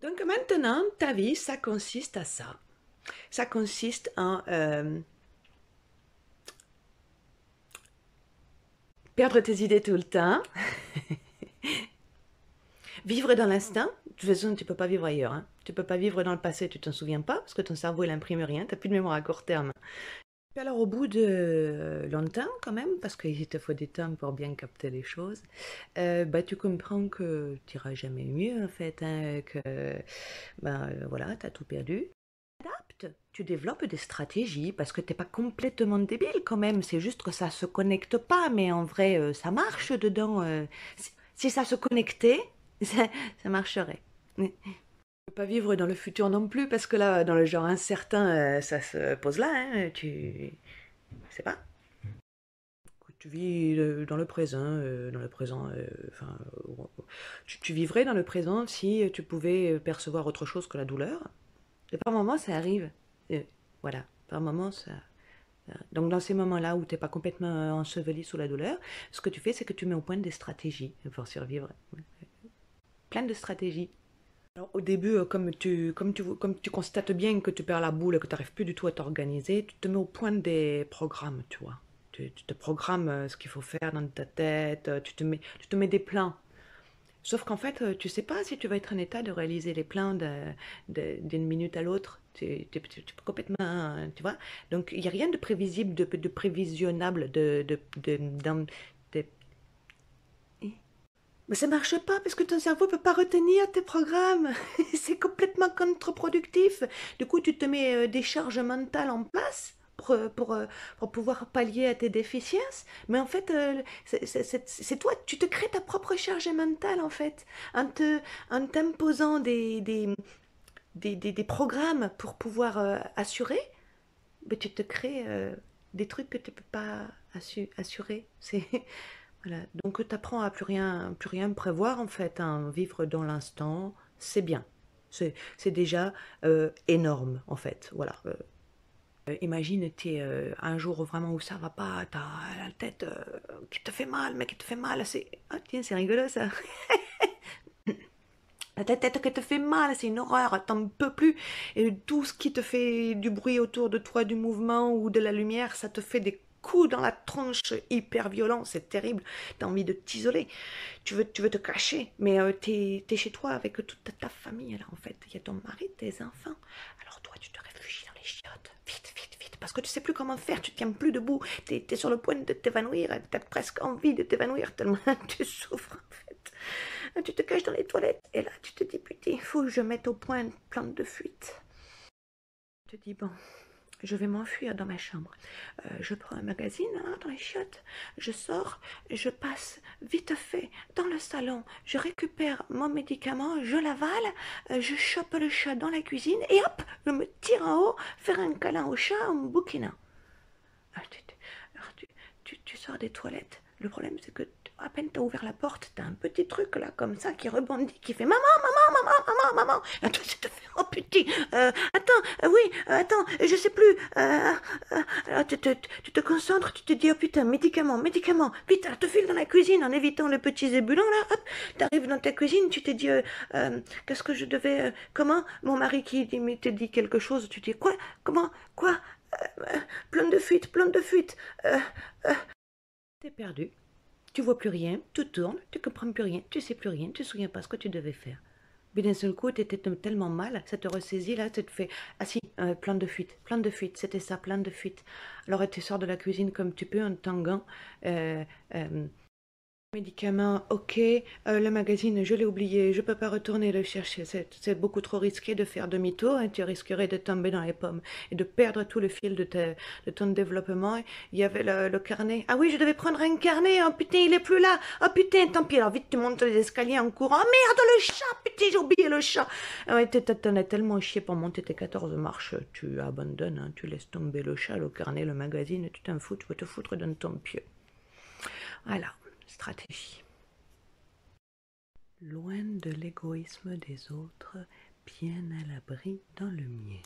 Donc maintenant, ta vie, ça consiste à ça. Ça consiste en perdre tes idées tout le temps, vivre dans l'instant. De toute façon, tu peux pas vivre ailleurs. Hein. Tu peux pas vivre dans le passé, tu t'en souviens pas, parce que ton cerveau, il imprime rien, tu n'as plus de mémoire à court terme. Puis alors, au bout de longtemps, quand même, parce qu'il te faut des temps pour bien capter les choses, bah, tu comprends que tu n'iras jamais mieux, en fait, hein, que voilà, tu as tout perdu. Tu développes des stratégies parce que t'es pas complètement débile quand même, c'est juste que ça se connecte pas, mais en vrai ça marche dedans. Si ça se connectait, ça, ça marcherait. Tu peux pas vivre dans le futur non plus parce que là, dans le genre incertain, ça se pose là, hein, tu sais pas. Tu vis dans le présent, enfin, tu vivrais dans le présent si tu pouvais percevoir autre chose que la douleur. Et par moments, ça arrive. Et voilà, par moments, ça. Donc, dans ces moments-là où tu n'es pas complètement enseveli sous la douleur, ce que tu fais, c'est que tu mets au point des stratégies pour survivre. Plein de stratégies. Alors, au début, comme tu constates bien que tu perds la boule et que tu n'arrives plus du tout à t'organiser, tu te mets au point des programmes, tu vois. Tu te programmes ce qu'il faut faire dans ta tête, tu te mets des plans. Sauf qu'en fait, tu sais pas si tu vas être en état de réaliser les plans d'une minute à l'autre. Tu peux complètement, tu vois. Donc, il n'y a rien de prévisible, de prévisionnable, de- Mais ça marche pas parce que ton cerveau peut pas retenir tes programmes. C'est complètement contre-productif. Du coup, tu te mets des charges mentales en place pour pouvoir pallier à tes déficiences. Mais en fait, c'est toi, tu te crées ta propre charge mentale en fait, en t'imposant des programmes pour pouvoir assurer. Mais tu te crées des trucs que tu peux pas assurer. C'est voilà. Donc tu apprends à plus rien prévoir en fait, hein. Vivre dans l'instant, c'est bien. C'est déjà énorme en fait. Voilà. Imagine, tu es un jour vraiment où ça va pas, tu as la tête qui te fait mal, mais qui te fait mal. Ah tiens, c'est rigolo ça. Ta tête qui te fait mal, c'est une horreur, t'en peux plus. Et tout ce qui te fait du bruit autour de toi, du mouvement ou de la lumière, ça te fait des coups dans la tronche hyper violents, c'est terrible. T'as envie de t'isoler, tu veux te cacher, mais t'es chez toi avec toute ta famille là en fait. Il y a ton mari, tes enfants. Alors toi, tu te réfugies dans les chiottes, vite, vite, vite, parce que tu sais plus comment faire, tu tiens plus debout, t'es sur le point de t'évanouir, t'as presque envie de t'évanouir tellement tu souffres en fait. Tu te caches dans les toilettes et là tu te dis putain, il faut que je mette au point une plante de fuite. Tu te dis bon, je vais m'enfuir dans ma chambre. Je prends un magazine hein, dans les chiottes, je sors, je passe vite fait dans le salon, je récupère mon médicament, je l'avale, je chope le chat dans la cuisine et hop, je me tire en haut, faire un câlin au chat en me bouquinant. Alors tu sors des toilettes. Le problème, c'est que à peine t'as ouvert la porte, t'as un petit truc là, comme ça, qui rebondit, qui fait maman, maman, maman, maman, maman. Et toi, tu te fais oh putain, attends, oui, attends, je sais plus. Alors, tu te concentres, tu te dis oh putain, médicament, médicament. Vite, alors, te file dans la cuisine en évitant les petits ébulons là. Hop, t'arrives dans ta cuisine, tu te dis qu'est-ce que je devais, comment mon mari qui te dit quelque chose, tu te dis quoi, comment, quoi. Plein de fuite, plein de fuite. Euh, T'es perdu, tu vois plus rien, tu tournes, tu comprends plus rien, tu sais plus rien, tu te souviens pas ce que tu devais faire. Mais d'un seul coup, t'étais tellement mal, ça te ressaisit là, ça te fait ah si, plan de fuite, c'était ça, plan de fuite. Alors tu sors de la cuisine comme tu peux en tanguant. Euh, euh, Médicaments, ok. Le magazine, je l'ai oublié, je peux pas retourner le chercher. C'est beaucoup trop risqué de faire demi-tour et tu risquerais de tomber dans les pommes et de perdre tout le fil de ton développement. Il y avait le carnet. Ah oui, je devais prendre un carnet. Oh putain, il est plus là. Oh putain, tant pis. Alors vite, tu montes les escaliers en courant. Oh merde, le chat. Putain, j'ai oublié le chat. Ah ouais, t'en as tellement chié pour monter tes 14 marches. Tu abandonnes, hein, tu laisses tomber le chat, le carnet, le magazine. Tu t'en fous, tu peux te foutre dans ton pieu. Voilà, stratégie. Loin de l'égoïsme des autres, bien à l'abri dans le mien.